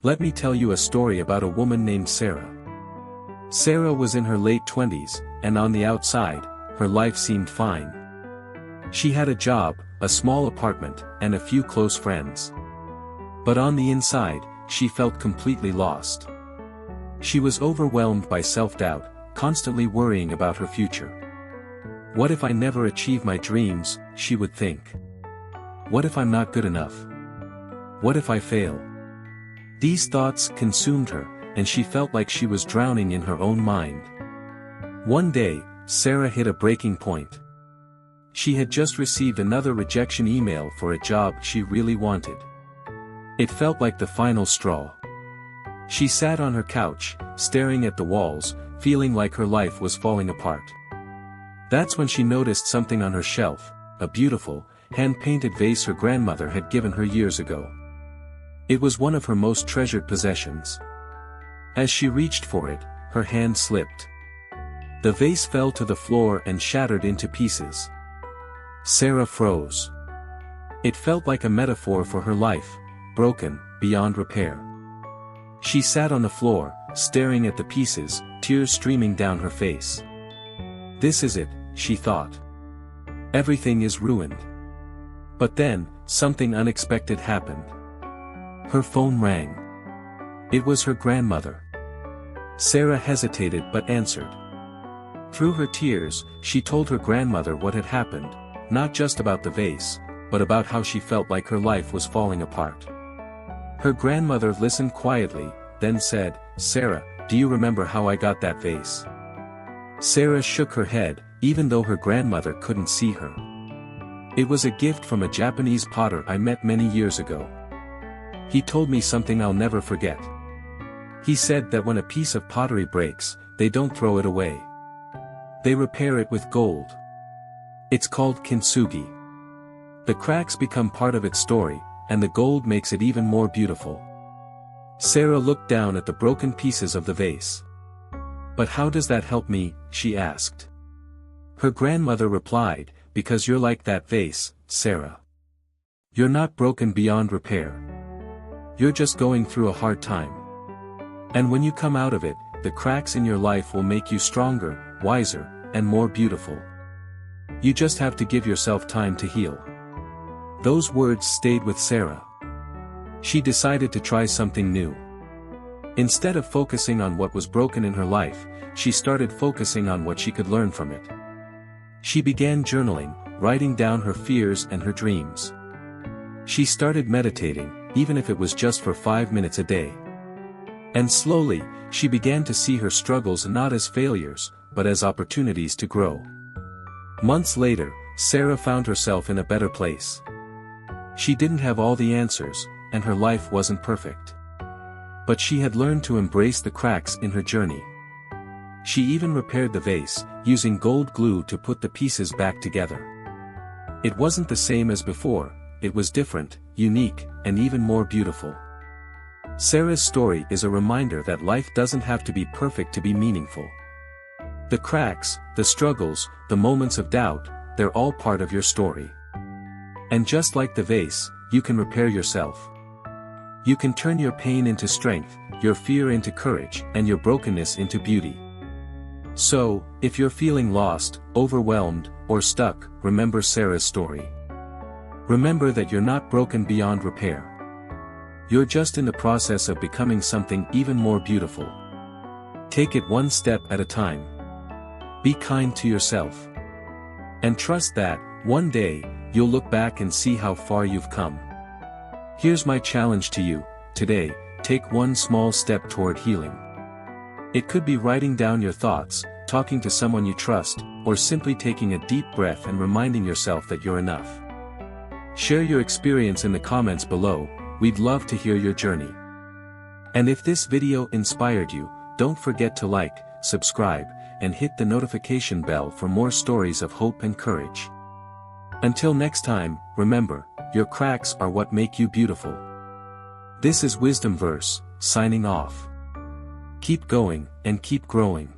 Let me tell you a story about a woman named Sarah. Sarah was in her late 20s, and on the outside, her life seemed fine. She had a job, a small apartment, and a few close friends. But on the inside, she felt completely lost. She was overwhelmed by self-doubt, constantly worrying about her future. What if I never achieve my dreams, she would think. What if I'm not good enough? What if I fail? These thoughts consumed her, and she felt like she was drowning in her own mind. One day, Sarah hit a breaking point. She had just received another rejection email for a job she really wanted. It felt like the final straw. She sat on her couch, staring at the walls, feeling like her life was falling apart. That's when she noticed something on her shelf, a beautiful, hand-painted vase her grandmother had given her years ago. It was one of her most treasured possessions. As she reached for it, her hand slipped. The vase fell to the floor and shattered into pieces. Sarah froze. It felt like a metaphor for her life, broken, beyond repair. She sat on the floor, staring at the pieces, tears streaming down her face. This is it, she thought. Everything is ruined. But then, something unexpected happened. Her phone rang. It was her grandmother. Sarah hesitated but answered. Through her tears, she told her grandmother what had happened, not just about the vase, but about how she felt like her life was falling apart. Her grandmother listened quietly, then said, "Sarah, do you remember how I got that vase?" Sarah shook her head, even though her grandmother couldn't see her. "It was a gift from a Japanese potter I met many years ago. He told me something I'll never forget. He said that when a piece of pottery breaks, they don't throw it away. They repair it with gold. It's called Kintsugi. The cracks become part of its story, and the gold makes it even more beautiful." Sarah looked down at the broken pieces of the vase. "But how does that help me?" she asked. Her grandmother replied, "Because you're like that vase, Sarah. You're not broken beyond repair. You're just going through a hard time. And when you come out of it, the cracks in your life will make you stronger, wiser, and more beautiful. You just have to give yourself time to heal." Those words stayed with Sarah. She decided to try something new. Instead of focusing on what was broken in her life, she started focusing on what she could learn from it. She began journaling, writing down her fears and her dreams. She started meditating, even if it was just for 5 minutes a day. And slowly, she began to see her struggles not as failures, but as opportunities to grow. Months later, Sarah found herself in a better place. She didn't have all the answers, and her life wasn't perfect. But she had learned to embrace the cracks in her journey. She even repaired the vase, using gold glue to put the pieces back together. It wasn't the same as before, it was different, unique, and even more beautiful. Sarah's story is a reminder that life doesn't have to be perfect to be meaningful. The cracks, the struggles, the moments of doubt, they're all part of your story. And just like the vase, you can repair yourself. You can turn your pain into strength, your fear into courage, and your brokenness into beauty. So, if you're feeling lost, overwhelmed, or stuck, remember Sarah's story. Remember that you're not broken beyond repair. You're just in the process of becoming something even more beautiful. Take it one step at a time. Be kind to yourself. And trust that, one day, you'll look back and see how far you've come. Here's my challenge to you, today, take one small step toward healing. It could be writing down your thoughts, talking to someone you trust, or simply taking a deep breath and reminding yourself that you're enough. Share your experience in the comments below, we'd love to hear your journey. And if this video inspired you, don't forget to like, subscribe, and hit the notification bell for more stories of hope and courage. Until next time, remember, your cracks are what make you beautiful. This is WisdomVerse, signing off. Keep going, and keep growing.